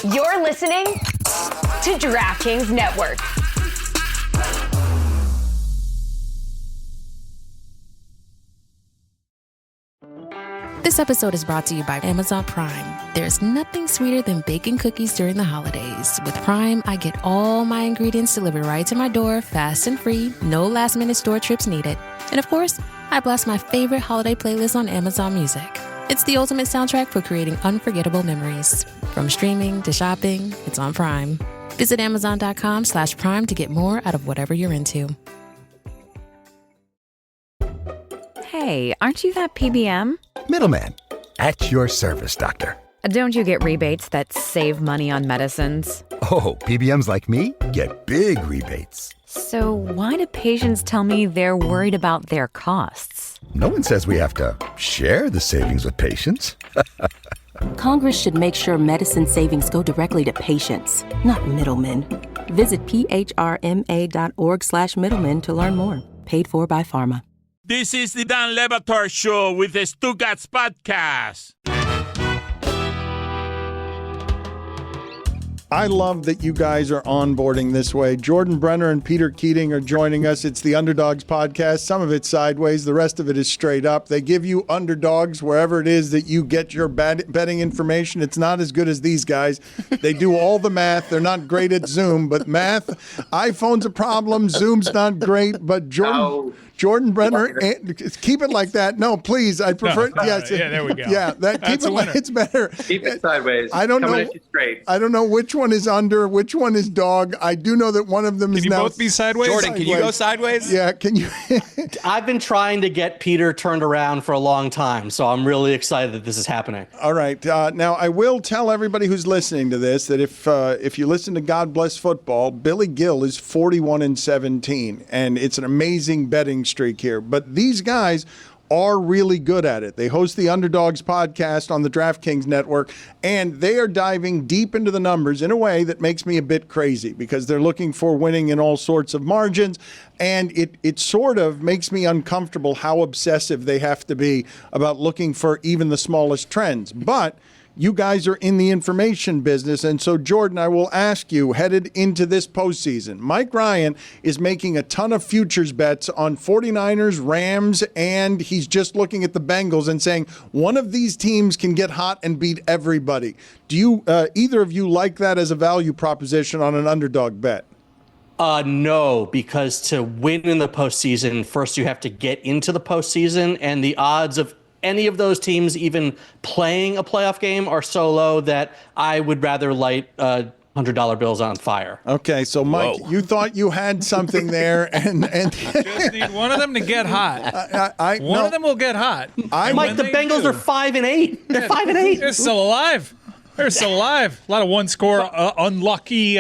You're listening to DraftKings Network. This episode is brought to you by Amazon Prime. There's nothing sweeter than baking cookies during the holidays. With Prime, I get all my ingredients delivered right to my door, fast and free, no last-minute store trips needed. And of course, I blast my favorite holiday playlist on Amazon Music. It's the ultimate soundtrack for creating unforgettable memories. From streaming to shopping, it's on Prime. Visit Amazon.com/Prime to get more out of whatever you're into. Hey, aren't you that PBM? Middleman, at your service, doctor. Don't you get rebates that save money on medicines? Oh, PBMs like me get big rebates. So why do patients tell me they're worried about their costs? No one says we have to share the savings with patients. Congress should make sure medicine savings go directly to patients, not middlemen. Visit phrma.org/middlemen to learn more. Paid for by pharma. This is the Dan Le Batard Show with the Stugotz podcast. I love that you guys are onboarding this way. Jordan Brenner and Peter Keating are joining us. It's the Underdogs podcast. Some of it's sideways. The rest of it is straight up. They give you underdogs wherever it is that you get your betting information. It's not as good as these guys. They do all the math. They're not great at Zoom, but math, iPhone's a problem. Zoom's not great, but Jordan Brenner, keep it like that. No, please. I prefer. Yes. Yeah, there we go. Yeah, keep it like it's better. Keep it sideways. I don't Coming know. at you straight. I don't know which one is under, which one is dog. I do know that one of them is Can you now. both be sideways? Jordan, can you go sideways? Yeah, can you? I've been trying to get Peter turned around for a long time, so I'm really excited that this is happening. All right. Now, I will tell everybody who's listening to this that if you listen to God Bless Football, Billy Gill is 41-17, and it's an amazing betting streak here. But these guys are really good at it. They host the Underdogs podcast on the DraftKings network, and they are diving deep into the numbers in a way that makes me a bit crazy because they're looking for winning in all sorts of margins, and it sort of makes me uncomfortable how obsessive they have to be about looking for even the smallest trends. But you guys are in the information business, and so, Jordan, I will ask you, headed into this postseason, Mike Ryan is making a ton of futures bets on 49ers, Rams, and he's just looking at the Bengals and saying one of these teams can get hot and beat everybody. Do you, either of you, like that as a value proposition on an underdog bet? No, because to win in the postseason, first you have to get into the postseason, and the odds of any of those teams even playing a playoff game are so low that I would rather light $100 bills on fire. Okay, so Mike, you thought you had something there, and just need one of them to get hot. One of them will get hot. Mike, the Bengals are 5-8. They're 5-8. They're still alive. They're still alive. A lot of one-score unlucky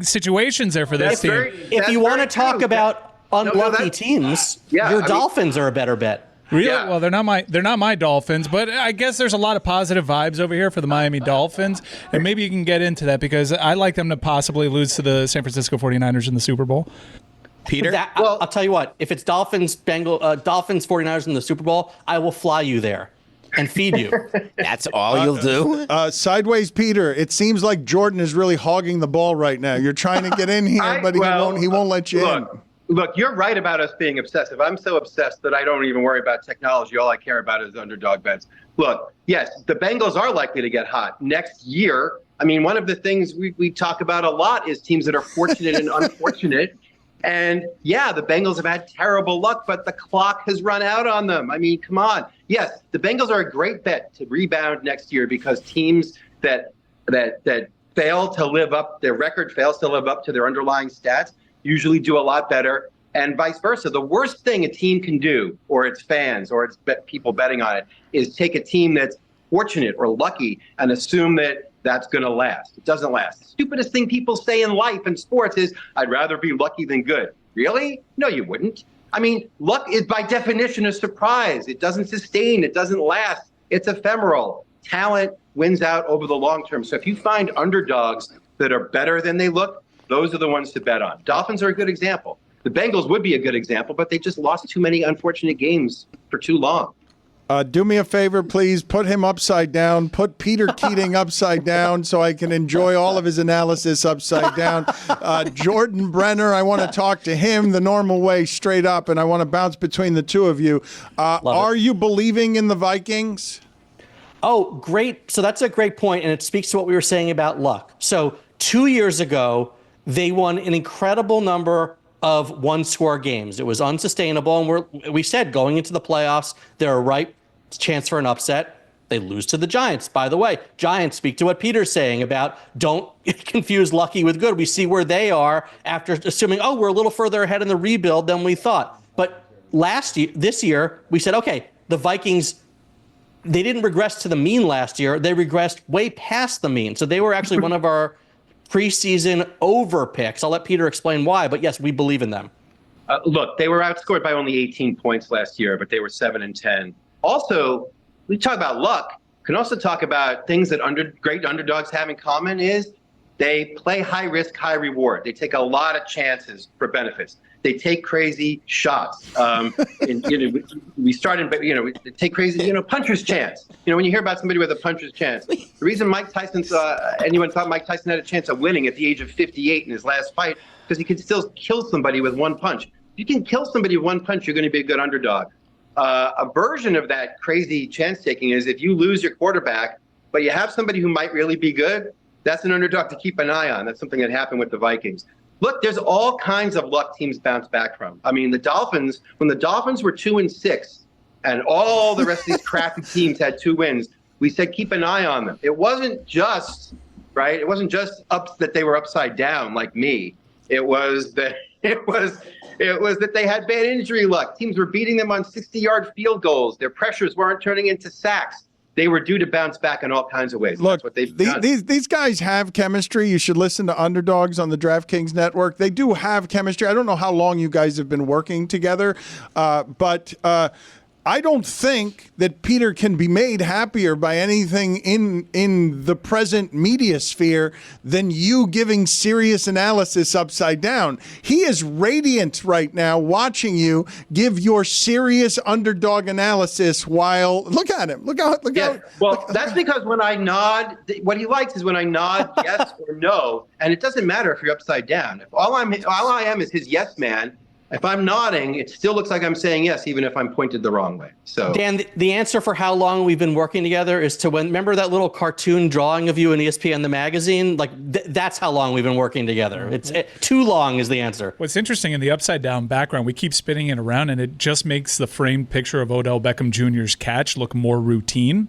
situations there for this team. If you want to talk about unlucky teams, your Dolphins are a better bet. Really? Yeah. Well, they're not my Dolphins, but I guess there's a lot of positive vibes over here for the Miami Dolphins, and maybe you can get into that because I like them to possibly lose to the San Francisco 49ers in the Super Bowl. Peter? I'll tell you what, if it's Dolphins, 49ers in the Super Bowl, I will fly you there and feed you. That's all you'll do? Sideways, Peter, it seems like Jordan is really hogging the ball right now. You're trying to get in here, but he won't let you in. Look, you're right about us being obsessive. I'm so obsessed that I don't even worry about technology. All I care about is underdog bets. Look, yes, the Bengals are likely to get hot next year. I mean, one of the things we talk about a lot is teams that are fortunate and unfortunate. And yeah, the Bengals have had terrible luck, but the clock has run out on them. I mean, come on. Yes, the Bengals are a great bet to rebound next year because teams that fail to live up, their record fails to live up to their underlying stats, usually do a lot better, and vice versa. The worst thing a team can do, or its fans, or its people betting on it, is take a team that's fortunate or lucky and assume that that's going to last. It doesn't last. The stupidest thing people say in life and sports is, I'd rather be lucky than good. Really? No, you wouldn't. I mean, luck is by definition a surprise. It doesn't sustain. It doesn't last. It's ephemeral. Talent wins out over the long term. So if you find underdogs that are better than they look, those are the ones to bet on. Dolphins are a good example. The Bengals would be a good example, but they just lost too many unfortunate games for too long. Do me a favor, please. Put him upside down. Put Peter Keating upside down so I can enjoy all of his analysis upside down. Jordan Brenner, I want to talk to him the normal way, straight up, and I want to bounce between the two of you. Are you believing in the Vikings? Oh, great. So that's a great point, and it speaks to what we were saying about luck. So 2 years ago, they won an incredible number of one-score games. It was unsustainable, and we said going into the playoffs, they're a ripe chance for an upset. They lose to the Giants. By the way, Giants, speak to what Peter's saying about don't confuse lucky with good. We see where they are after assuming, we're a little further ahead in the rebuild than we thought. But this year, we said, okay, the Vikings, they didn't regress to the mean last year. They regressed way past the mean. So they were actually one of our preseason over picks. I'll let Peter explain why, but yes, we believe in them. Look, they were outscored by only 18 points last year, but they were 7-10. Also, we talk about luck. Can also talk about things that great underdogs have in common is they play high risk, high reward. They take a lot of chances for benefits. They take crazy shots. We started, they take crazy, puncher's chance. When you hear about somebody with a puncher's chance, the reason anyone thought Mike Tyson had a chance of winning at the age of 58 in his last fight, because he could still kill somebody with one punch. If you can kill somebody with one punch, you're going to be a good underdog. A version of that crazy chance taking is if you lose your quarterback, but you have somebody who might really be good, that's an underdog to keep an eye on. That's something that happened with the Vikings. Look, there's all kinds of luck teams bounce back from. I mean, the Dolphins, when the Dolphins were 2-6 and all the rest of these crappy teams had 2 wins, we said keep an eye on them. It wasn't just, right? It wasn't just that they were upside down like me. It was that they had bad injury luck. Teams were beating them on 60-yard field goals. Their pressures weren't turning into sacks. They were due to bounce back in all kinds of ways. Look, that's what they've done. These guys have chemistry. You should listen to Underdogs on the DraftKings Network. They do have chemistry. I don't know how long you guys have been working together, but I don't think that Peter can be made happier by anything in the present media sphere than you giving serious analysis upside down. He is radiant right now watching you give your serious underdog analysis while look at him. Look out. Well, that's because when I nod, what he likes is when I nod yes or no, and it doesn't matter if you're upside down. If all I am is his yes man. If I'm nodding, it still looks like I'm saying yes, even if I'm pointed the wrong way. So, Dan, the answer for how long we've been working together is to remember that little cartoon drawing of you in ESPN the magazine? Like, that's how long we've been working together. It's too long is the answer. What's interesting in the upside down background, we keep spinning it around, and it just makes the framed picture of Odell Beckham Jr.'s catch look more routine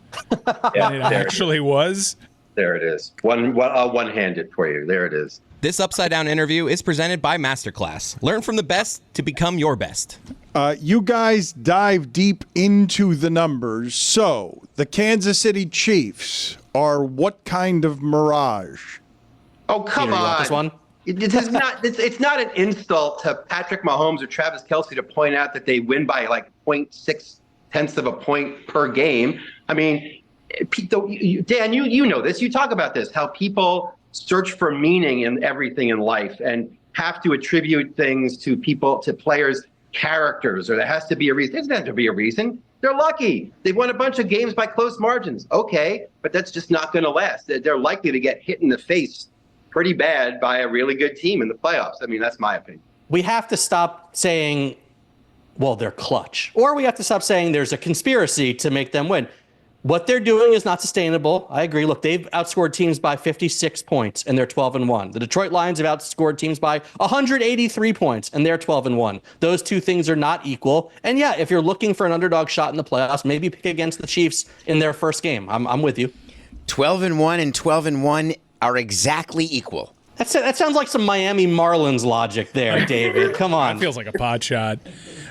than it actually was. There it is. I'll one-hand it for you. There it is. This Upside Down interview is presented by Masterclass. Learn from the best to become your best. You guys dive deep into the numbers. So, the Kansas City Chiefs are what kind of mirage? Oh, come Peter, on. You want this one? It's not an insult to Patrick Mahomes or Travis Kelce to point out that they win by like 0.6 of a point per game. I mean, Dan, you know this. You talk about this, how people search for meaning in everything in life and have to attribute things to players' characters, or there has to be a reason. There doesn't have to be a reason. They're lucky. They've won a bunch of games by close margins. Okay, but that's just not going to last. They're likely to get hit in the face pretty bad by a really good team in the playoffs. I mean, that's my opinion. We have to stop saying, well, they're clutch. Or we have to stop saying there's a conspiracy to make them win. What they're doing is not sustainable. I agree. Look, they've outscored teams by 56 points, and they're 12-1. The Detroit Lions have outscored teams by 183 points, and they're 12-1. Those two things are not equal. And yeah, if you're looking for an underdog shot in the playoffs, maybe pick against the Chiefs in their first game. I'm with you. 12-1 and 12-1 are exactly equal. That sounds like some Miami Marlins logic there, David. Come on. That feels like a pot shot.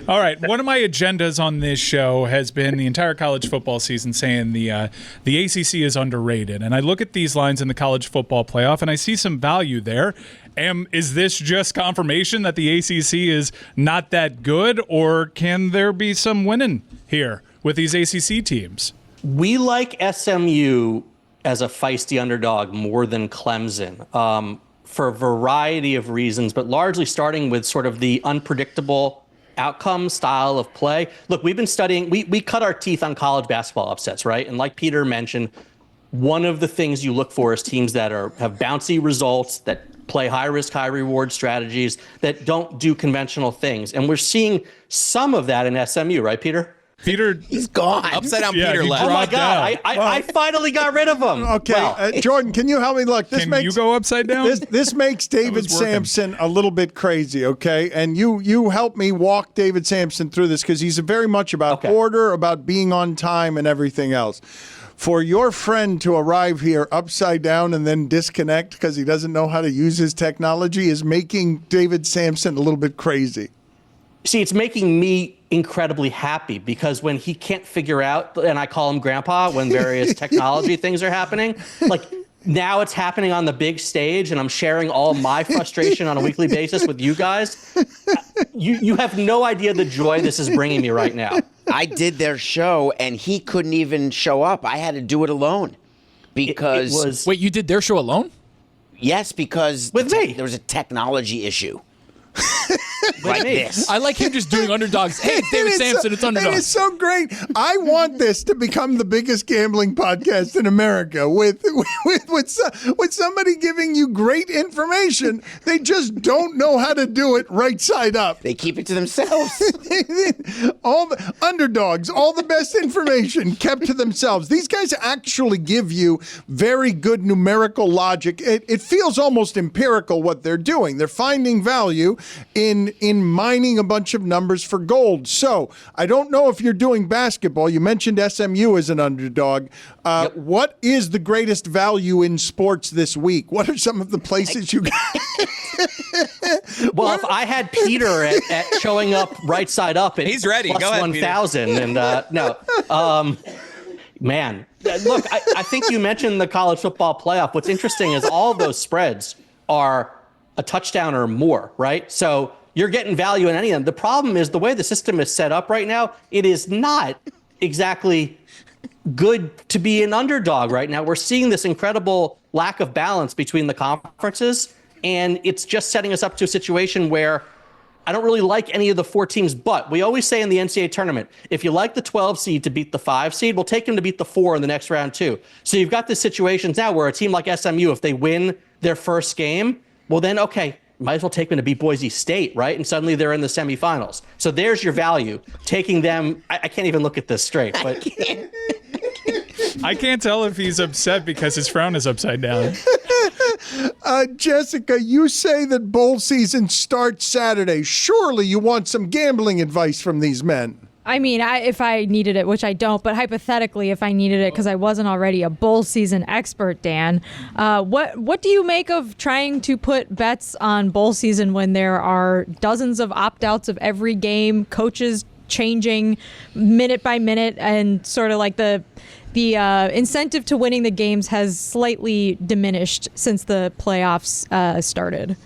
All right, one of my agendas on this show has been the entire college football season saying the ACC is underrated. And I look at these lines in the college football playoff, and I see some value there. Is this just confirmation that the ACC is not that good, or can there be some winning here with these ACC teams? We like SMU as a feisty underdog more than Clemson for a variety of reasons, but largely starting with sort of the unpredictable outcome style of play. Look, we've been studying, we cut our teeth on college basketball upsets, right? And like Peter mentioned, one of the things you look for is teams that have bouncy results, that play high risk, high reward strategies, that don't do conventional things. And we're seeing some of that in SMU, right, Peter? Peter, he's gone. Upside down Peter left. Oh my God! I finally got rid of him. Okay, Jordan, can you help me? Look, can you go upside down? This makes David Samson a little bit crazy. Okay, and you help me walk David Samson through this because he's very much about order, about being on time, and everything else. For your friend to arrive here upside down and then disconnect because he doesn't know how to use his technology is making David Samson a little bit crazy. See, it's making me incredibly happy because when he can't figure out, and I call him grandpa when various technology things are happening, like now it's happening on the big stage and I'm sharing all my frustration on a weekly basis with you guys. You have no idea the joy this is bringing me right now. I did their show and he couldn't even show up. I had to do it alone because... Wait, you did their show alone? Yes, because with me. There was a technology issue. Like this. I like him just doing Underdogs. Hey, it's David Samson, it's Underdogs. It's so great. I want this to become the biggest gambling podcast in America with somebody giving you great information. They just don't know how to do it right side up. They keep it to themselves. All the Underdogs, all the best information kept to themselves. These guys actually give you very good numerical logic. It feels almost empirical what they're doing. They're finding value in mining a bunch of numbers for gold. So I don't know if you're doing basketball. You mentioned SMU as an underdog. What is the greatest value in sports this week? What are some of the places you got? Well, if I had Peter at showing up right side up at he's ready. plus Go ahead, 1,000 and man, look, I think you mentioned the college football playoff. What's interesting is all those spreads are a touchdown or more, right? So you're getting value in any of them. The problem is the way the system is set up right now, it is not exactly good to be an underdog right now. We're seeing this incredible lack of balance between the conferences, and it's just setting us up to a situation where I don't really like any of the 4 teams, but we always say in the NCAA tournament, if you like the 12 seed to beat the 5 seed, we'll take them to beat the 4 in the next round too. So you've got this situations now where a team like SMU, if they win their first game, well then, okay, might as well take them to beat Boise State, right? And suddenly they're in the semifinals. So there's your value. Taking them, I can't even look at this straight, but I can't tell if he's upset because his frown is upside down. Jessica, you say that bowl season starts Saturday. Surely you want some gambling advice from these men. I mean, if I needed it, which I don't, but hypothetically, if I needed it because I wasn't already a bowl season expert, Dan, what do you make of trying to put bets on bowl season when there are dozens of opt-outs of every game, coaches changing minute by minute, and sort of like the incentive to winning the games has slightly diminished since the playoffs started?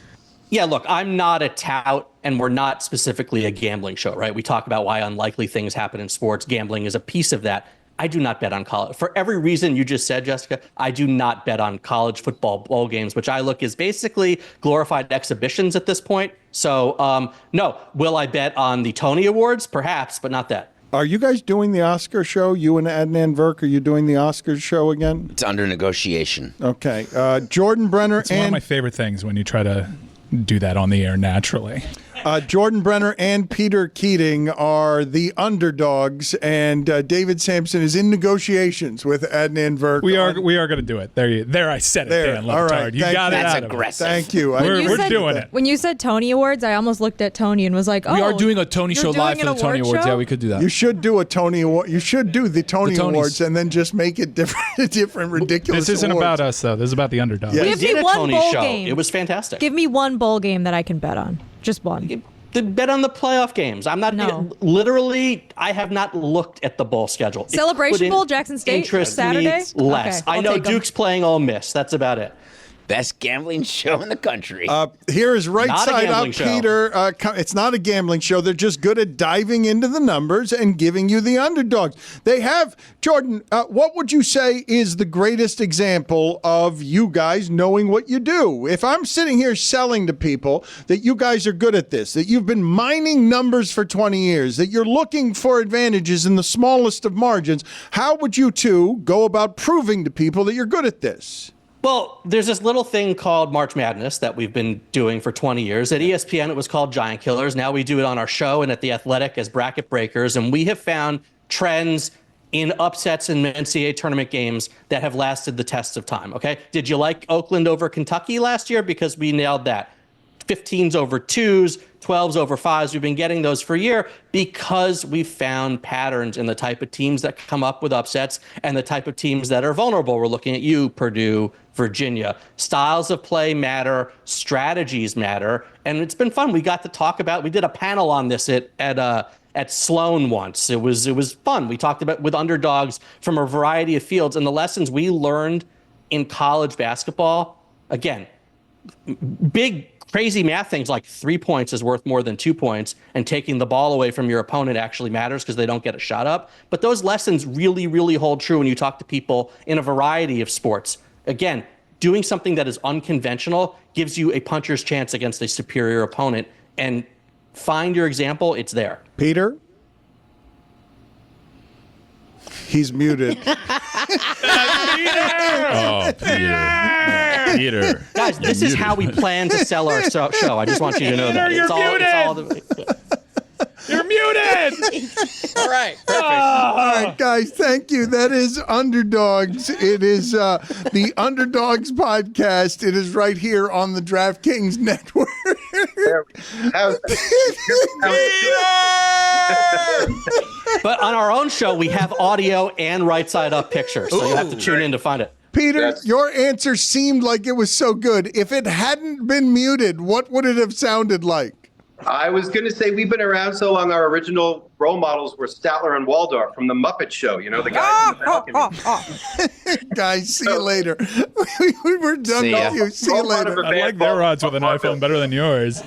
Yeah, look, I'm not a tout, and we're not specifically a gambling show, right? We talk about why unlikely things happen in sports. Gambling is a piece of that. I do not bet on college. For every reason you just said, Jessica, I do not bet on college football bowl games, which I look is basically glorified exhibitions at this point. So, no. Will I bet on the Tony Awards? Perhaps, but not that. Are you guys doing the Oscar show? You and Adnan Virk, are you doing the Oscars show again? It's under negotiation. Okay. Jordan Brenner It's one of my favorite things when you try to do that on the air naturally. Jordan Brenner and Peter Keating are the underdogs, and David Samson is in negotiations with Adnan Virk. We are going to do it. There, I said it, Dan Le Batard. All right. You got it out of aggressive. it. Thank you. We're doing it. When you said Tony Awards, I almost looked at Tony and was like, "Oh, we are doing a Tony show live for the Tony Awards. Show? Yeah, we could do that. You should do a Tony Award. You should do the Tony The Tonys. Awards and then just make it different, ridiculous. This isn't awards. about us, though. This is about the underdogs. Yeah. Give We did me a one Tony bowl show. game. It was fantastic. Give me one bowl game that I can bet on. Just one. The bet on the playoff games. I'm not literally. I have not looked at the bowl schedule. Celebration Bowl, Jackson State, interest Saturday. me less. Okay, I I'll know take 'em. Duke's playing Ole Miss. That's about it. best gambling show in the country. Here is Right Not a Side Up, gambling show. Peter. It's not a gambling show. They're just good at diving into the numbers and giving you the underdogs. They have, Jordan, what would you say is the greatest example of you guys knowing what you do? If I'm sitting here selling to people that you guys are good at this, that you've been mining numbers for 20 years, that you're looking for advantages in the smallest of margins, how would you two go about proving to people that you're good at this? Well, there's this little thing called March Madness that we've been doing for 20 years. At ESPN, it was called Giant Killers. Now we do it on our show and at The Athletic as Bracket Breakers. And we have found trends in upsets in NCAA tournament games that have lasted the test of time, okay? Did you like Oakland over Kentucky last year? Because we nailed that. 15s over 2s, 12s over 5s. We've been getting those for a year because we found patterns in the type of teams that come up with upsets and the type of teams that are vulnerable. We're looking at you, Purdue, Virginia. Styles of play matter, strategies matter, and it's been fun. We got to talk about, we did a panel on this at Sloan once. It was fun. We talked about with underdogs from a variety of fields, and the lessons we learned in college basketball, again, big crazy math things like 3 points is worth more than 2 points, and taking the ball away from your opponent actually matters because they don't get a shot up. But those lessons really, really hold true when you talk to people in a variety of sports. Again, doing something that is unconventional gives you a puncher's chance against a superior opponent, and find your example, it's there. Peter? He's muted. Oh, Peter. Guys, this is how we plan to sell our show. I just want you to know that. You're muted! All right, perfect. All right, guys, thank you. That is Underdogs. It is the Underdogs podcast. It is right here on the DraftKings Network. But on our own show, we have audio and right side up pictures, so you have to tune in to find it. Peter, your answer seemed like it was so good. If it hadn't been muted, what would it have sounded like? I was going to say we've been around so long. Our original role models were Statler and Waldorf from the Muppet Show. You know, the guys in the balcony. Guys, see you later. We're done with you. See you later. I like their odds with an iPhone better than yours.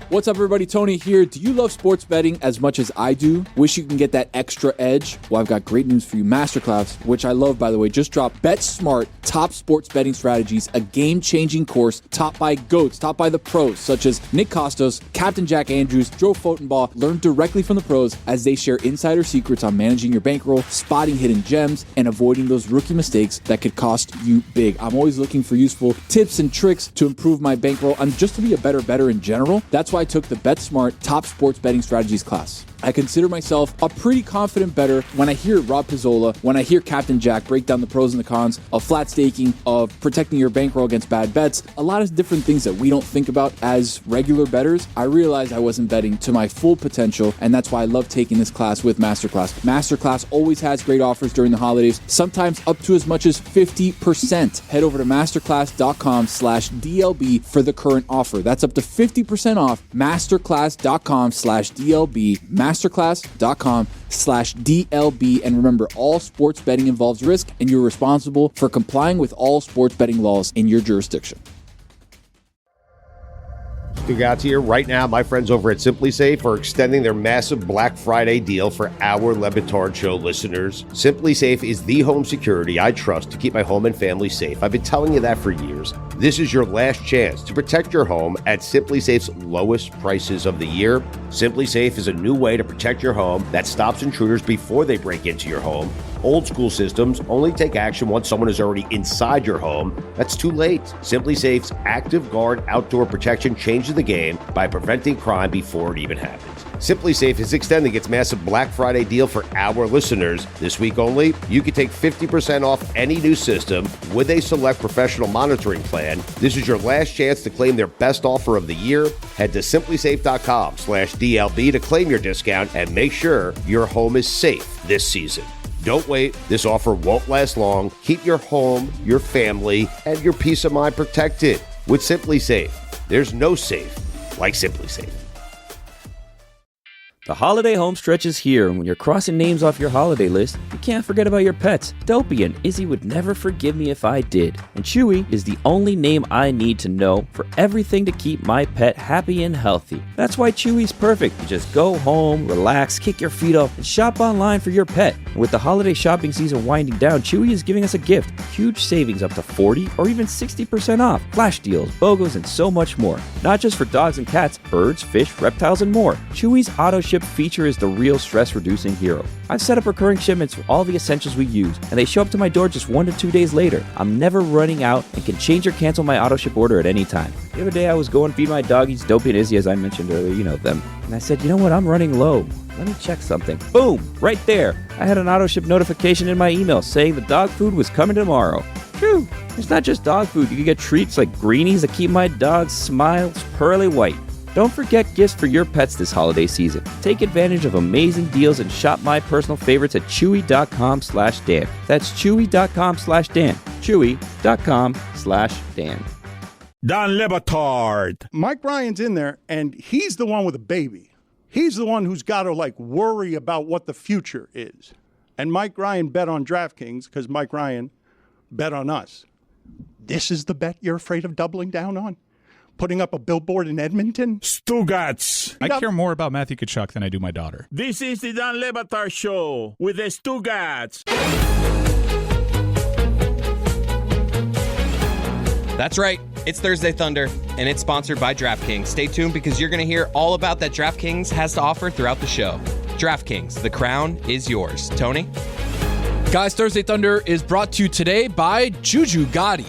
What's up, everybody? Tony here. Do you love sports betting as much as I do? Wish you can get that extra edge? Well, I've got great news for you. Masterclass, which I love, by the way, just dropped Bet Smart, Top Sports Betting Strategies, a game-changing course taught by GOATs, taught by the pros, such as Nick Costos, Captain Jack Andrews, Joe Fotenbaugh. Learn directly from the pros as they share insider secrets on managing your bankroll, spotting hidden gems, and avoiding those rookie mistakes that could cost you big. I'm always looking for useful tips and tricks to improve my bankroll and just to be a better bettor in general. That's why I took the Bet Smart Top Sports Betting Strategies class. I consider myself a pretty confident bettor when I hear Rob Pizzola, when I hear Captain Jack break down the pros and the cons of flat staking, of protecting your bankroll against bad bets, a lot of different things that we don't think about as regular bettors. I realized I wasn't betting to my full potential, and that's why I love taking this class with Masterclass. Masterclass always has great offers during the holidays, sometimes up to as much as 50%. Head over to masterclass.com/DLB for the current offer. That's up to 50% off. Masterclass.com/DLB. Masterclass.com/DLB. And remember, all sports betting involves risk, and you're responsible for complying with all sports betting laws in your jurisdiction. Stugotz here. Right now, my friends over at Simply Safe are extending their massive Black Friday deal for our Batard Show listeners. Simply Safe is the home security I trust to keep my home and family safe. I've been telling you that for years. This is your last chance to protect your home at Simply Safe's lowest prices of the year. Simply Safe is a new way to protect your home that stops intruders before they break into your home. Old school systems only take action once someone is already inside your home. That's too late. Simply Safe's Active Guard outdoor protection changes the game by preventing crime before it even happens. Simply Safe is extending its massive Black Friday deal for our listeners. This week only, you can take 50% off any new system with a select professional monitoring plan. This is your last chance to claim their best offer of the year. Head to simplysafe.com/DLB to claim your discount and make sure your home is safe this season. Don't wait. This offer won't last long. Keep your home, your family, and your peace of mind protected with Simply Safe. There's no safe like Simply Safe. The holiday home stretch is here, and when you're crossing names off your holiday list, you can't forget about your pets. Dopey and Izzy would never forgive me if I did. And Chewy is the only name I need to know for everything to keep my pet happy and healthy. That's why Chewy's perfect. You just go home, relax, kick your feet up, and shop online for your pet. And with the holiday shopping season winding down, Chewy is giving us a gift. Huge savings up to 40 or even 60% off. Flash deals, BOGOs, and so much more. Not just for dogs and cats, birds, fish, reptiles, and more. Chewy's auto ship feature is the real stress-reducing hero. I've set up recurring shipments for all the essentials we use, and they show up to my door just 1 to 2 days later. I'm never running out and can change or cancel my auto ship order at any time. The other day I was going to feed my doggies, Dopey and Izzy, as I mentioned earlier, you know them. And I said, you know what, I'm running low. Let me check something. Boom! Right there. I had an auto ship notification in my email saying the dog food was coming tomorrow. Phew! It's not just dog food. You can get treats like greenies that keep my dog's smiles pearly white. Don't forget gifts for your pets this holiday season. Take advantage of amazing deals and shop my personal favorites at chewy.com/Dan. That's chewy.com/Dan. Chewy.com/Dan. Dan Le Batard. Mike Ryan's in there, and he's the one with a baby. He's the one who's got to, worry about what the future is. And Mike Ryan bet on DraftKings because Mike Ryan bet on us. This is the bet you're afraid of doubling down on? Putting up a billboard in Edmonton? Stugotz. I care more about Matthew Tkachuk than I do my daughter. This is the Dan Le Batard Show with the Stugotz. That's right. It's Thursday Thunder, and it's sponsored by DraftKings. Stay tuned because you're going to hear all about that DraftKings has to offer throughout the show. DraftKings, the crown is yours. Tony? Guys, Thursday Thunder is brought to you today by Juju Gotti.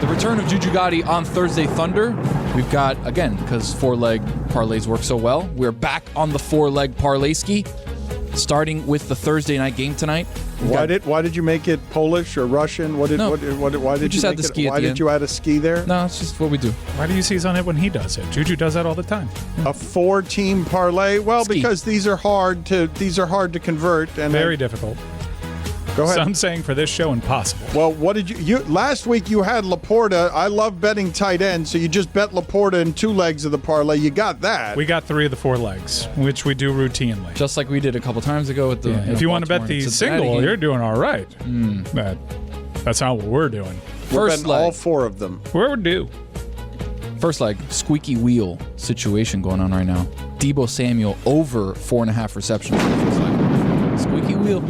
The return of Juju Gotti on Thursday Thunder. We've got, again, because four-leg parlays work so well, we're back on the four-leg parlay ski, starting with the Thursday night game tonight. Why did you make it Polish or Russian? Why did we you just make add the it? ski at Why the did end. you add a ski there? No, it's just what we do. Why do you seize on it when he does it? Juju does that all the time. A 4-team parlay? Well, Ski. because these are hard to convert and Very difficult. Go ahead. Some saying for this show, impossible. Well, what did you last week you had Laporta. I love betting tight end, so you just bet Laporta in 2 legs of the parlay. You got that. We got 3 of the 4 legs, which we do routinely. Just like we did a couple times ago with the. If you want to bet Baltimore the and Cincinnati single, game. you're doing all right. That's not what we're doing. We're First betting leg. all 4 of them. We're due. First leg, squeaky wheel situation going on right now. Deebo Samuel over 4.5 receptions for the first leg. Squeaky wheel.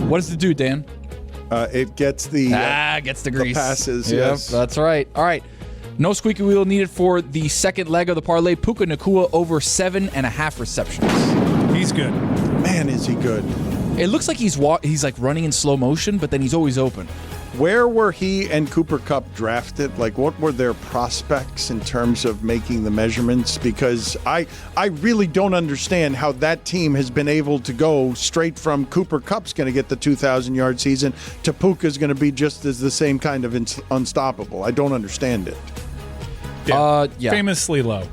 What does it do, Dan? It gets the gets the grease. The passes. Yep, Yes, that's right. All right. No squeaky wheel needed for the second leg of the parlay. Puka Nacua over 7.5 receptions. He's good. Man, is he good? It looks like he's like running in slow motion, but then he's always open. Where were he and Cooper Kupp drafted? What were their prospects in terms of making the measurements? Because I really don't understand how that team has been able to go straight from Cooper Kupp's going to get the 2,000-yard season to Puka's going to be just as the same kind of unstoppable. I don't understand it. Yeah. Famously low.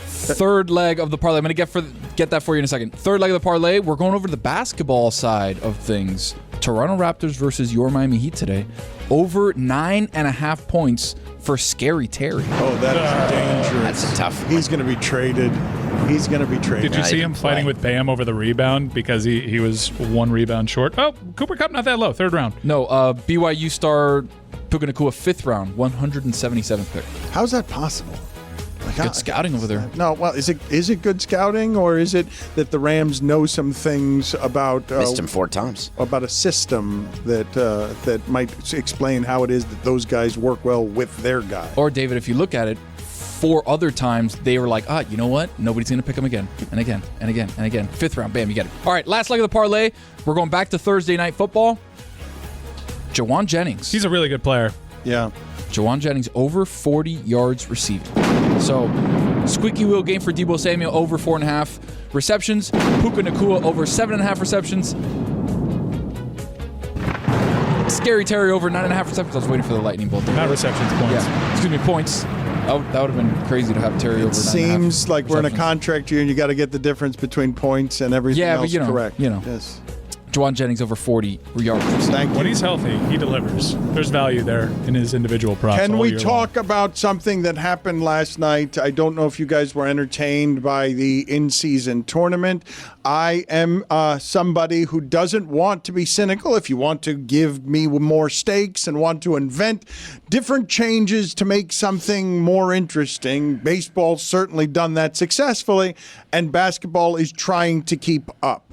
Third leg of the parlay. I'm going to get that for you in a second. Third leg of the parlay. We're going over to the basketball side of things. Toronto Raptors versus your Miami Heat today. Over 9.5 points for Scary Terry. Oh, that is dangerous. That's a tough one. He's going to be traded. He's going to be traded. Did you see him fighting with Bam over the rebound because he was 1 rebound short? Oh, Cooper Kupp not that low. 3rd round. No, BYU star Puka Nacua 5th round, 177th pick. How's that possible? Good scouting over there. No, well, is it good scouting, or is it that the Rams know some things about Missed him 4 times. About a system that might explain how it is that those guys work well with their guy? Or David, if you look at it, 4 other times they were like, you know what? Nobody's going to pick him again and again and again and again. 5th round, bam, you get it. All right, last leg of the parlay. We're going back to Thursday night football. Jawan Jennings. He's a really good player. Yeah. Jawan Jennings over 40 yards receiving. So, squeaky wheel game for Deebo Samuel over 4.5 receptions. Puka Nacua over 7.5 receptions. Scary Terry over 9.5 receptions. I was waiting for the lightning bolt. Not receptions, points. Yeah. Excuse me, points. That would have been crazy to have Terry over 9.5 It seems like we're in a receptions. contract year and you got to get the difference between points and everything else but correct. You know. Yes. Juwan Jennings over 40 yards. Thank you. When he's healthy, he delivers. There's value there in his individual props. Can all we year talk about something that happened last night? I don't know if you guys were entertained by the in-season tournament. I am somebody who doesn't want to be cynical. If you want to give me more stakes and want to invent different changes to make something more interesting, baseball's certainly done that successfully, and basketball is trying to keep up.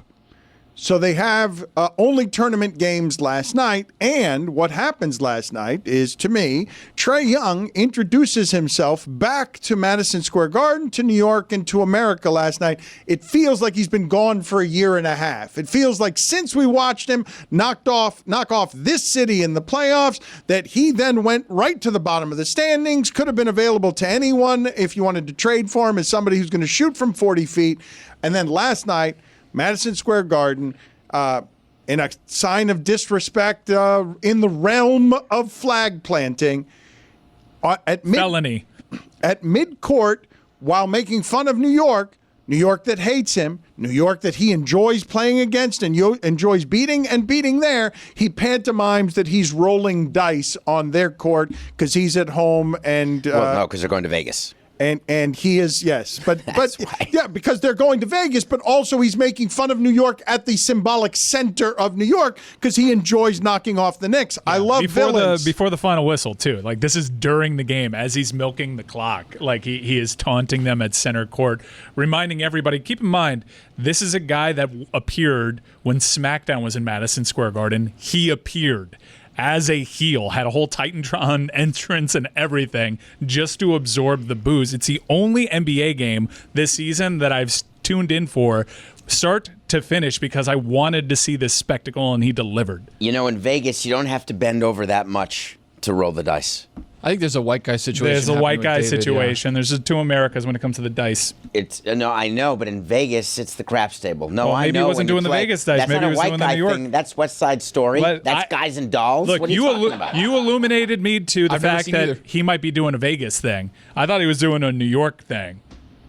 So they have only tournament games last night, and what happens last night is, to me, Trae Young introduces himself back to Madison Square Garden, to New York, and to America last night. It feels like he's been gone for a year and a half. It feels like since we watched him knock off this city in the playoffs, that he then went right to the bottom of the standings, could have been available to anyone if you wanted to trade for him as somebody who's going to shoot from 40 feet. And then last night, Madison Square Garden, in a sign of disrespect in the realm of flag planting, felony at mid-court, while making fun of New York that hates him, New York that he enjoys playing against and enjoys beating there, he pantomimes that he's rolling dice on their court because he's at home and well, no, because they're going to Vegas. And he is, yes. But yeah, because they're going to Vegas, but also he's making fun of New York at the symbolic center of New York because he enjoys knocking off the Knicks. Yeah, I love villains. Before the final whistle, too. Like, this is during the game as he's milking the clock. Like, he is taunting them at center court, reminding everybody, keep in mind, this is a guy that appeared when SmackDown was in Madison Square Garden. He appeared as a heel, had a whole Titantron entrance and everything just to absorb the booze. It's the only NBA game this season that I've tuned in for start to finish because I wanted to see this spectacle, and he delivered. You know, in Vegas, you don't have to bend over that much to roll the dice. I think there's a white guy situation. There's a white guy David, situation. Yeah. There's two Americas when it comes to the dice. No, I know, but in Vegas, it's the craps table. No, well, maybe I know. He wasn't doing the Vegas dice. That's maybe not he a was white doing guy the New York thing. That's West Side Story. That's Guys and Dolls. Look, what are you talking about? You illuminated me to the fact that either. he might be doing a Vegas thing. I thought he was doing a New York thing.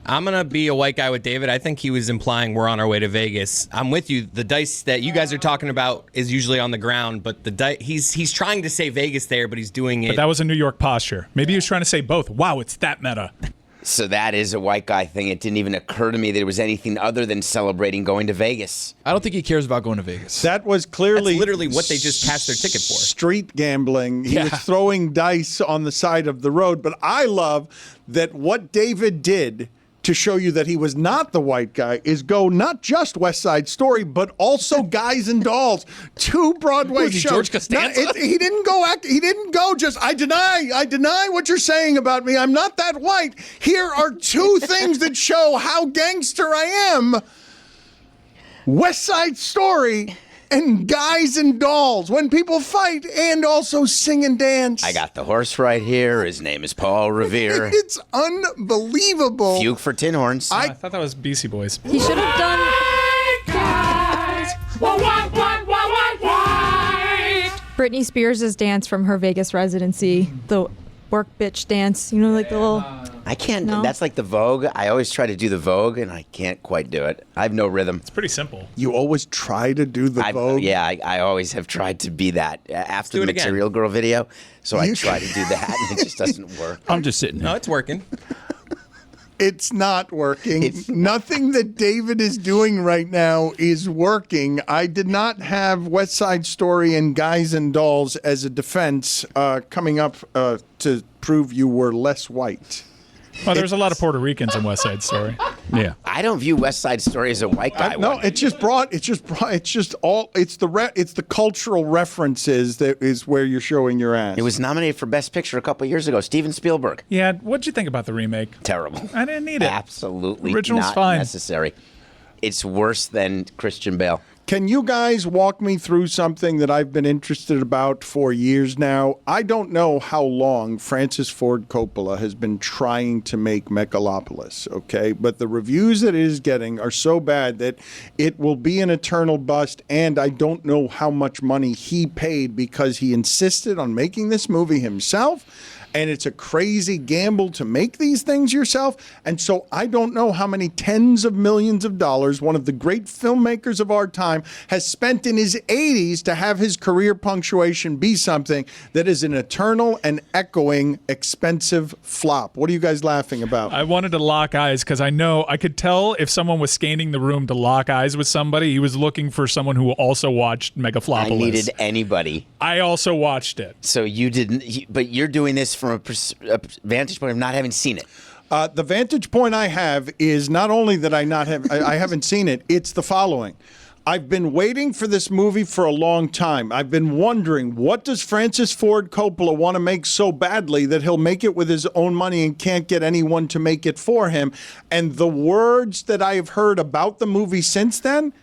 I'm going to be a white guy with David. I think he was implying we're on our way to Vegas. I'm with you. The dice that you guys are talking about is usually on the ground, but he's trying to say Vegas there, but he's doing it. But that was a New York posture. Maybe he was trying to say both. Wow, it's that meta. So that is a white guy thing. It didn't even occur to me that it was anything other than celebrating going to Vegas. I don't think he cares about going to Vegas. That was clearly... That's literally what they just passed their ticket for. Street gambling. He was throwing dice on the side of the road. But I love that what David did to show you that he was not the white guy is go not just West Side Story, but also Guys and Dolls, two Broadway shows. George Costanza? He didn't go just, I deny what you're saying about me. I'm not that white. Here are two things that show how gangster I am. West Side Story and Guys and Dolls, when people fight and also sing and dance. I got the horse right here. His name is Paul Revere. It's unbelievable. Fugue for Tin Horns. I thought that was BC Boys. He should have done... Britney Spears' dance from her Vegas residency, the work bitch dance, like the little... I can't. No? That's like the Vogue. I always try to do the Vogue, and I can't quite do it. I have no rhythm. It's pretty simple. You always try to do the Vogue? Yeah, I always have tried to be that after the Material Girl video. So I try to do that, and it just doesn't work. I'm just sitting here. No, it's working. It's not working. Nothing that David is doing right now is working. I did not have West Side Story and Guys and Dolls as a defense coming up to prove you were less white. Well, there's a lot of Puerto Ricans in West Side Story. Yeah, I don't view West Side Story as a white guy. No, it's the cultural references that is where you're showing your ass. It was nominated for Best Picture a couple years ago. Steven Spielberg. Yeah, what'd you think about the remake? Terrible. I didn't need it. Absolutely Original's not fine. Necessary. It's worse than Christian Bale. Can you guys walk me through something that I've been interested about for years now? I don't know how long Francis Ford Coppola has been trying to make Megalopolis, okay? But the reviews that it is getting are so bad that it will be an eternal bust, and I don't know how much money he paid because he insisted on making this movie himself. and it's a crazy gamble to make these things yourself. And so I don't know how many tens of millions of dollars one of the great filmmakers of our time has spent in his 80s to have his career punctuation be something that is an eternal and echoing expensive flop. What are you guys laughing about? I wanted to lock eyes because I could tell if someone was scanning the room to lock eyes with somebody, he was looking for someone who also watched Megalopolis. I needed anybody. I also watched it. So you didn't, but you're doing this from a vantage point of not having seen it. The vantage point I have is not only that I haven't seen it, it's the following. I've been waiting for this movie for a long time. I've been wondering, what does Francis Ford Coppola want to make so badly that he'll make it with his own money and can't get anyone to make it for him? And the words that I have heard about the movie since then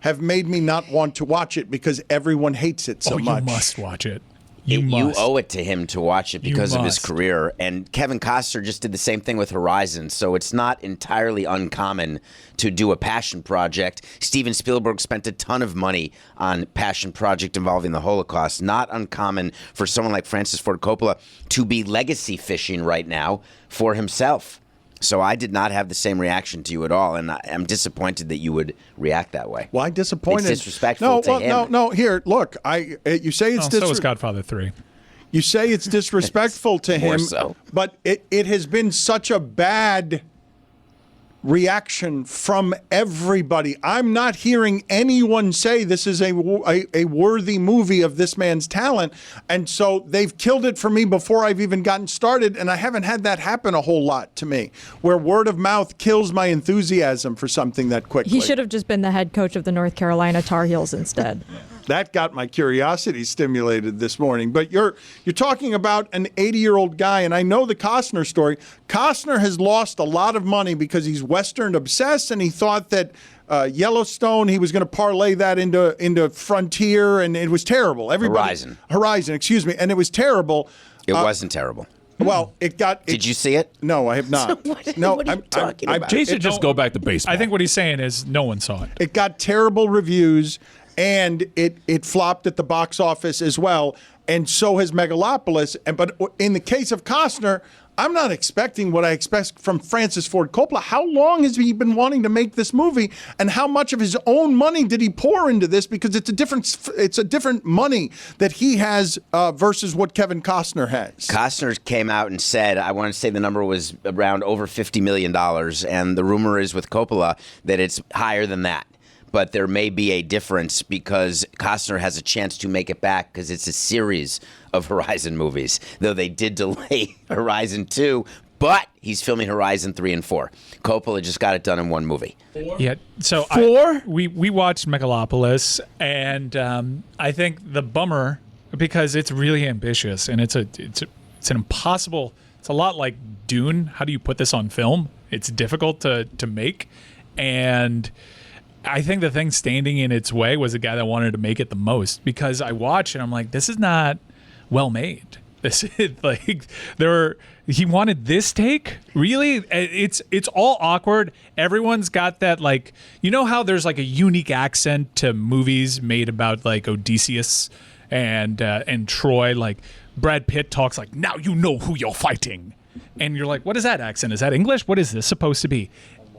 have made me not want to watch it because everyone hates it so much. You must watch it. You owe it to him to watch it because of his career. And Kevin Costner just did the same thing with Horizon, so it's not entirely uncommon to do a passion project. Steven Spielberg spent a ton of money on passion project involving the Holocaust. Not uncommon for someone like Francis Ford Coppola to be legacy fishing right now for himself. So I did not have the same reaction to you at all, and I'm disappointed that you would react that way. Why disappointed? It's disrespectful to him. No. Here, look. You say it's so is Godfather 3. You say it's disrespectful to him, more so. But it has been such a bad reaction from everybody. I'm not hearing anyone say this is a worthy movie of this man's talent. And so they've killed it for me before I've even gotten started. And I haven't had that happen a whole lot to me, where word of mouth kills my enthusiasm for something that quickly. He should have just been the head coach of the North Carolina Tar Heels instead. That got my curiosity stimulated this morning. But you're talking about an 80-year-old guy, and I know the Costner story. Costner has lost a lot of money because he's Western obsessed, and he thought that Yellowstone, he was going to parlay that into Frontier, and it was terrible. Horizon, excuse me, and it was terrible. It wasn't terrible. Well, it got. Did you see it? No, I have not. What are you talking about? Jason, just go back to baseball. I think what he's saying is no one saw it. It got terrible reviews, and it flopped at the box office as well, and so has Megalopolis. But in the case of Costner, I'm not expecting what I expect from Francis Ford Coppola. How long has he been wanting to make this movie, and how much of his own money did he pour into this? Because it's a different money that he has versus what Kevin Costner has. Costner came out and said, I want to say the number was around over $50 million, and the rumor is with Coppola that it's higher than that. But there may be a difference because Costner has a chance to make it back because it's a series of Horizon movies, though they did delay Horizon 2, but he's filming Horizon 3 and 4. Coppola just got it done in one movie. Yeah, so we watched Megalopolis, and I think the bummer, because it's really ambitious, and it's an impossible, it's a lot like Dune. How do you put this on film? It's difficult to make, and I think the thing standing in its way was the guy that wanted to make it the most, because I watch and I'm like, this is not well made. This is like he wanted this take. Really? It's all awkward. Everyone's got that, like, you know how there's like a unique accent to movies made about like Odysseus and Troy, like Brad Pitt talks like, now you know who you're fighting. And you're like, what is that accent? Is that English? What is this supposed to be?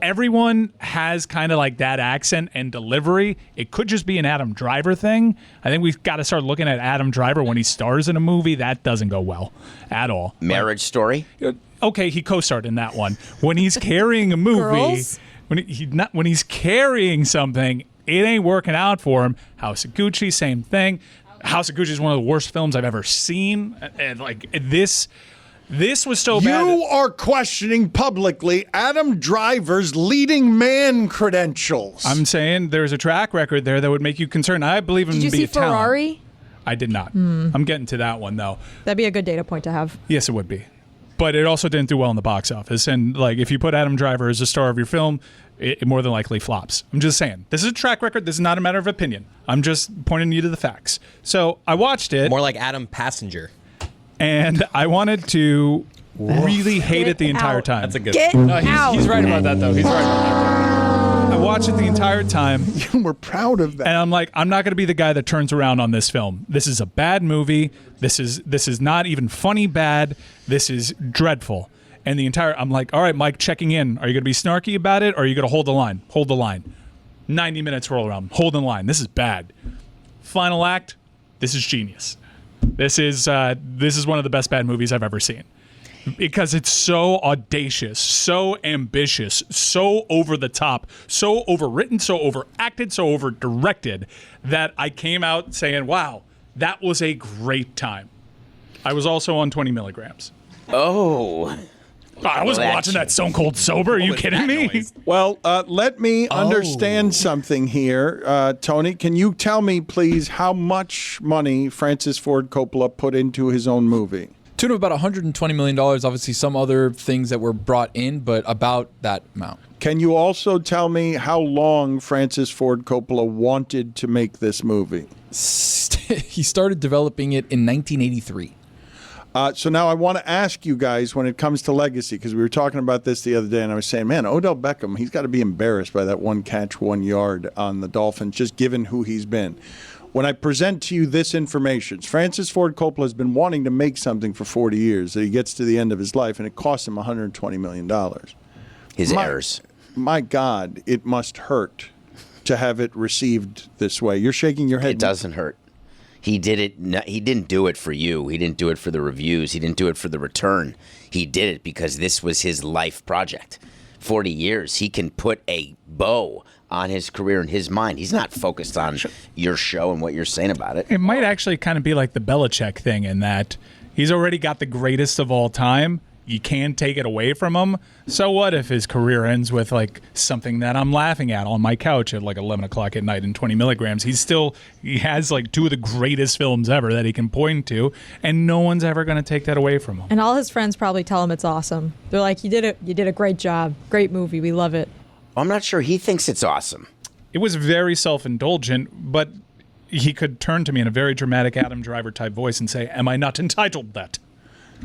Everyone has kind of like that accent and delivery. It could just be an Adam Driver thing. I think we've got to start looking at Adam Driver when he stars in a movie. That doesn't go well at all. Marriage Story? Okay, he co-starred in that one. When he's carrying a movie, when he's carrying something, it ain't working out for him. House of Gucci, same thing. House of Gucci is one of the worst films I've ever seen. And like this was so bad. You are questioning publicly Adam Driver's leading man credentials. I'm saying there's a track record there that would make you concerned. I believe him to be a talent. Did you see Ferrari? I did not. I'm getting to that one, though. That'd be a good data point to have. Yes, it would be. But it also didn't do well in the box office. And like, if you put Adam Driver as the star of your film, it more than likely flops. I'm just saying. This is a track record. This is not a matter of opinion. I'm just pointing you to the facts. So I watched it. More like Adam Passenger. And I wanted to really hate it the entire time. That's a good Get one. out. He's right about that, though. He's right about that. watched it the entire time. You were proud of that. And I'm like, I'm not going to be the guy that turns around on this film. This is a bad movie. This is not even funny bad. This is dreadful. And I'm like, all right, Mike, checking in. Are you going to be snarky about it, or are you going to hold the line? Hold the line. 90 minutes roll around. Hold the line. This is bad. Final act. This is genius. This is one of the best bad movies I've ever seen. Because it's so audacious, so ambitious, so over the top, so overwritten, so overacted, so over-directed that I came out saying, wow, that was a great time. I was also on 20 milligrams. Oh. I was watching that Stone Cold Sober. Are you kidding me? Well, let me understand something here. Tony, can you tell me, please, how much money Francis Ford Coppola put into his own movie? Tune of about $120 million. Obviously, some other things that were brought in, but about that amount. Can you also tell me how long Francis Ford Coppola wanted to make this movie? He started developing it in 1983. So now I want to ask you guys when it comes to legacy, because we were talking about this the other day, and I was saying, man, Odell Beckham, he's got to be embarrassed by that 1 catch, 1 yard on the Dolphins, just given who he's been. When I present to you this information, Francis Ford Coppola has been wanting to make something for 40 years that he gets to the end of his life, and it costs him $120 million. His errors. My God, it must hurt to have it received this way. You're shaking your head. It doesn't hurt. He did it. He didn't do it for you. He didn't do it for the reviews. He didn't do it for the return. He did it because this was his life project. 40 years. He can put a bow on his career in his mind. He's not focused on your show and what you're saying about it. It might actually kind of be like the Belichick thing in that he's already got the greatest of all time. You can't take it away from him. So what if his career ends with like something that I'm laughing at on my couch at like 11 o'clock at night in 20 milligrams? He has like 2 of the greatest films ever that he can point to, and no one's ever going to take that away from him. And all his friends probably tell him it's awesome. They're like, you did a great job. Great movie. We love it. I'm not sure he thinks it's awesome. It was very self-indulgent, but he could turn to me in a very dramatic Adam Driver type voice and say, am I not entitled that?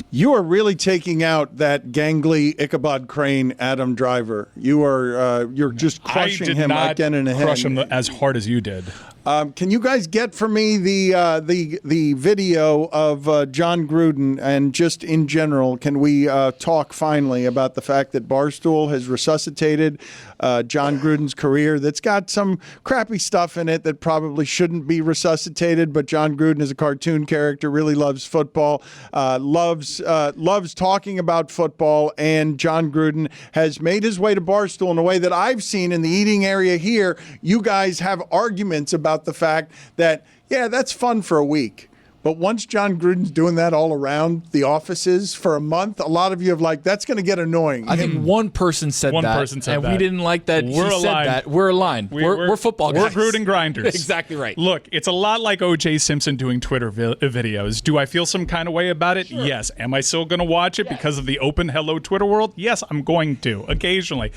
You are really taking out that gangly Ichabod Crane Adam Driver. You're just crushing him again and again. Crush him as hard as you did. Can you guys get for me the video of Jon Gruden, and just in general, can we talk finally about the fact that Barstool has resuscitated Jon Gruden's career? That's got some crappy stuff in it that probably shouldn't be resuscitated, but Jon Gruden is a cartoon character, really loves football, loves talking about football, and Jon Gruden has made his way to Barstool in a way that I've seen in the eating area here. You guys have arguments about the fact that, yeah, that's fun for a week. But once Jon Gruden's doing that all around the offices for a month, a lot of you have that's going to get annoying. I think one person said that, and we didn't like that. We're aligned. We're aligned. We're football guys. We're Gruden grinders. Exactly right. Look, it's a lot like O.J. Simpson doing Twitter videos. Do I feel some kind of way about it? Sure. Yes. Am I still going to watch it because of the open hello Twitter world? Yes, I'm going to occasionally.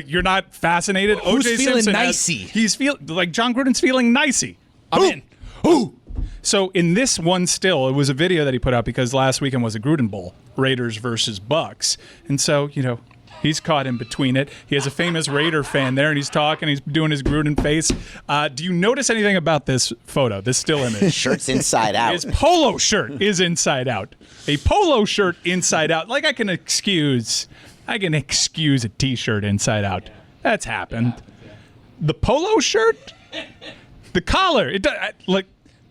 You're not fascinated? Who's O.J. feeling Simpson nicey? He's like Jon Gruden's feeling nicey. I'm in. Who? So in this one still, it was a video that he put out because last weekend was a Gruden Bowl, Raiders versus Bucks. And so, he's caught in between it. He has a famous Raider fan there, and he's talking, he's doing his Gruden face. Do you notice anything about this photo, this still image? Shirt's inside out. His polo shirt is inside out. A polo shirt inside out. Like I can excuse a T-shirt inside out. That's happened. The polo shirt? The collar.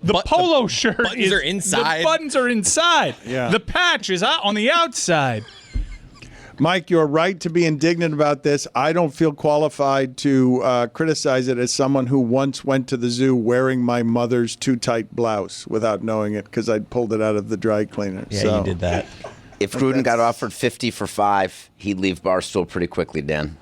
The polo shirt buttons are inside. The buttons are inside. Yeah. The patch is out on the outside. Mike, you're right to be indignant about this. I don't feel qualified to criticize it as someone who once went to the zoo wearing my mother's too tight blouse without knowing it because I'd pulled it out of the dry cleaner. Yeah, you did that. If Gruden got offered 50 for 5, he'd leave Barstool pretty quickly, Dan.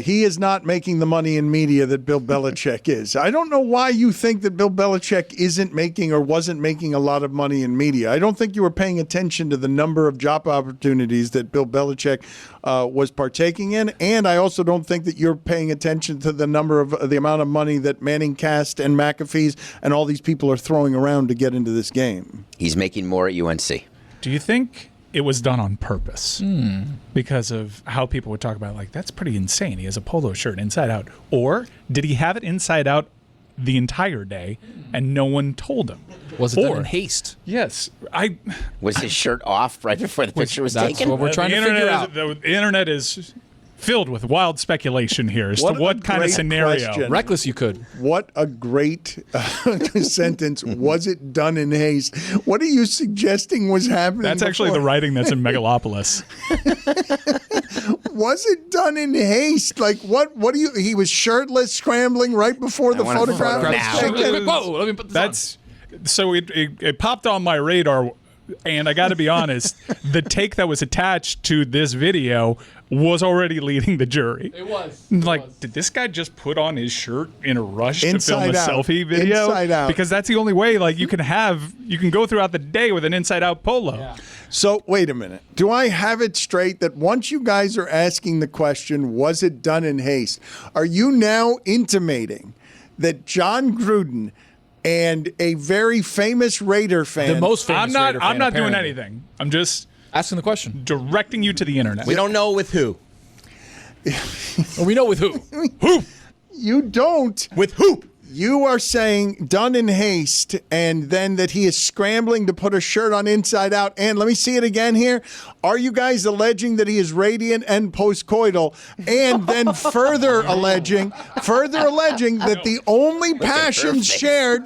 He is not making the money in media that Bill Belichick is. I don't know why you think that Bill Belichick isn't making or wasn't making a lot of money in media. I don't think you were paying attention to the number of job opportunities that Bill Belichick was partaking in, and I also don't think that you're paying attention to the amount of money that Manning Cast and McAfee's and all these people are throwing around to get into this game. He's making more at UNC. Do you think it was done on purpose because of how people would talk about it. Like, that's pretty insane. He has a polo shirt inside out. Or did he have it inside out the entire day and no one told him? Was it done in haste? Yes. Was his shirt off right before the picture was taken? That's what we're trying to figure out. The internet is filled with wild speculation here as to what kind of scenario. Question. Reckless you could. What a great sentence. Was it done in haste? What are you suggesting was happening? That's actually the writing that's in Megalopolis. Was it done in haste? Like, what do you, he was shirtless, scrambling right before the photograph was taken? Whoa, let me put this on. So it popped on my radar, and I got to be honest, the take that was attached to this video was already leading the jury. It was. Did this guy just put on his shirt in a rush to film Inside a out. selfie video? Inside out. Because that's the only way you can go throughout the day with an inside out polo. Yeah. So, wait a minute. Do I have it straight that once you guys are asking the question, was it done in haste, are you now intimating that Jon Gruden and a very famous Raider fan... The most famous Raider fan, I'm not doing apparently. anything. I'm just... asking the question. Directing you to the internet. We don't know with who. Well, we know with who. Who? You don't. With who? You are saying done in haste, and then that he is scrambling to put a shirt on inside out. And let me see it again here. Are you guys alleging that he is radiant and postcoital? And then further alleging that the only passions shared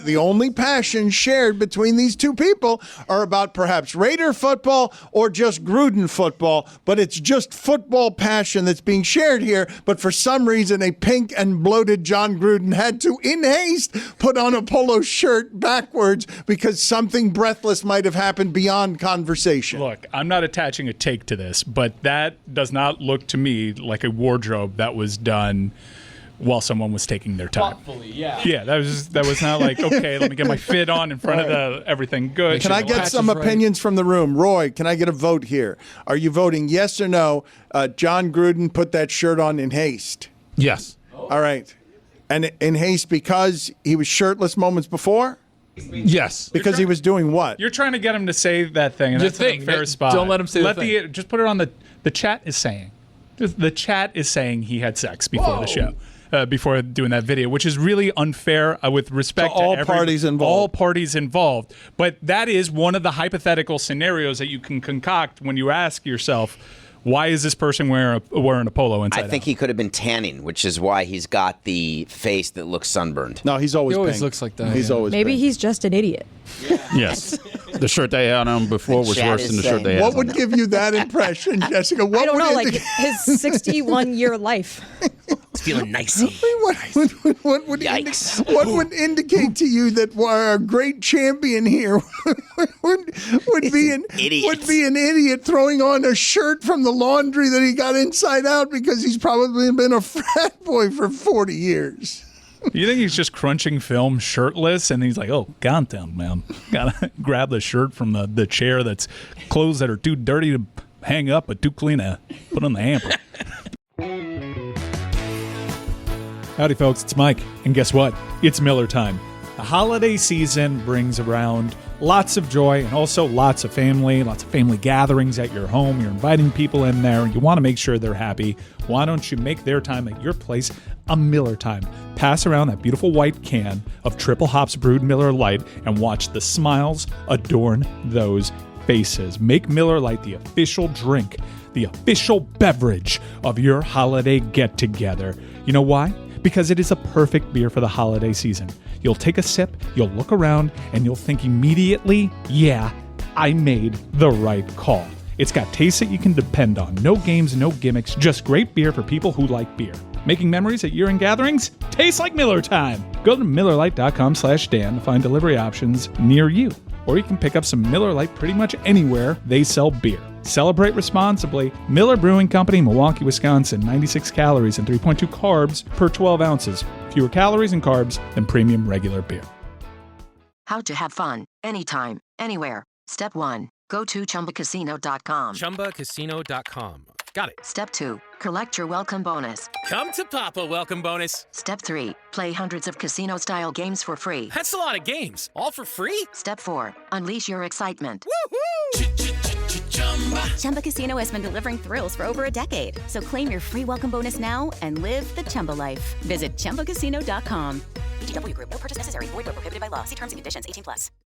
between these two people are about perhaps Raider football or just Gruden football, but it's just football passion that's being shared here. But for some reason, a pink and bloated Jon Gruden had to, in haste, put on a polo shirt backwards because something breathless might have happened beyond conversation. Look, I'm not attaching a take to this, but that does not look to me like a wardrobe that was done while someone was taking their time. Thoughtfully, yeah. Yeah, that was not like, okay, let me get my fit on in front of everything good. Can I get some opinions from the room? Roy, can I get a vote here? Are you voting yes or no? Jon Gruden put that shirt on in haste. Yes. All right. And in haste because he was shirtless moments before? Yes. Because he was doing what? You're trying to get him to say that thing, and that's a fair spot. Don't let him say the thing. Just put it on the chat is saying. The chat is saying he had sex before the show. Before doing that video, which is really unfair with respect to all parties involved. All parties involved. But that is one of the hypothetical scenarios that you can concoct when you ask yourself, why is this person wearing a polo inside I think he could have been tanning, which is why he's got the face that looks sunburned. No, he always pink. Looks like that. He's always Maybe pink. he's just an idiot. Yes. The shirt they had on before was worse than the shirt they had on. What would give you that impression, Jessica? What I don't would know, like indicate- his 61-year life. It's feeling nicey. What would indicate to you that our great champion here would be an idiot throwing on a shirt from the laundry that he got inside out because he's probably been a frat boy for 40 years. You think he's just crunching film shirtless, and he's like, oh, goddamn, man. Gotta grab the shirt from the chair that's clothes that are too dirty to hang up but too clean to put on the hamper. Howdy, folks. It's Mike. And guess what? It's Miller time. The holiday season brings around lots of joy and also lots of family gatherings at your home. You're inviting people in there. You want to make sure they're happy. Why don't you make their time at your place a Miller time? Pass around that beautiful white can of triple hops brewed Miller Lite and watch the smiles adorn those faces. Make Miller Lite the official drink, the official beverage of your holiday get-together. You know why? Because it is a perfect beer for the holiday season. You'll take a sip, you'll look around, and you'll think immediately, yeah, I made the right call. It's got taste that you can depend on. No games, no gimmicks, just great beer for people who like beer. Making memories at year-end gatherings? Tastes like Miller time! Go to MillerLite.com/Dan to find delivery options near you. Or you can pick up some Miller Lite pretty much anywhere they sell beer. Celebrate responsibly. Miller Brewing Company, Milwaukee, Wisconsin. 96 calories and 3.2 carbs per 12 ounces. Fewer calories and carbs than premium regular beer. How to have fun, anytime, anywhere. Step 1. Go to ChumbaCasino.com. ChumbaCasino.com. Got it. Step 2. Collect your welcome bonus. Come to Papa welcome bonus. Step 3. Play hundreds of casino-style games for free. That's a lot of games. All for free? Step 4. Unleash your excitement. Woohoo! Chumba Casino has been delivering thrills for over a decade. So claim your free welcome bonus now and live the Chumba life. Visit ChumbaCasino.com. VGW Group. No purchase necessary. Void where prohibited by law. See terms and conditions. 18+.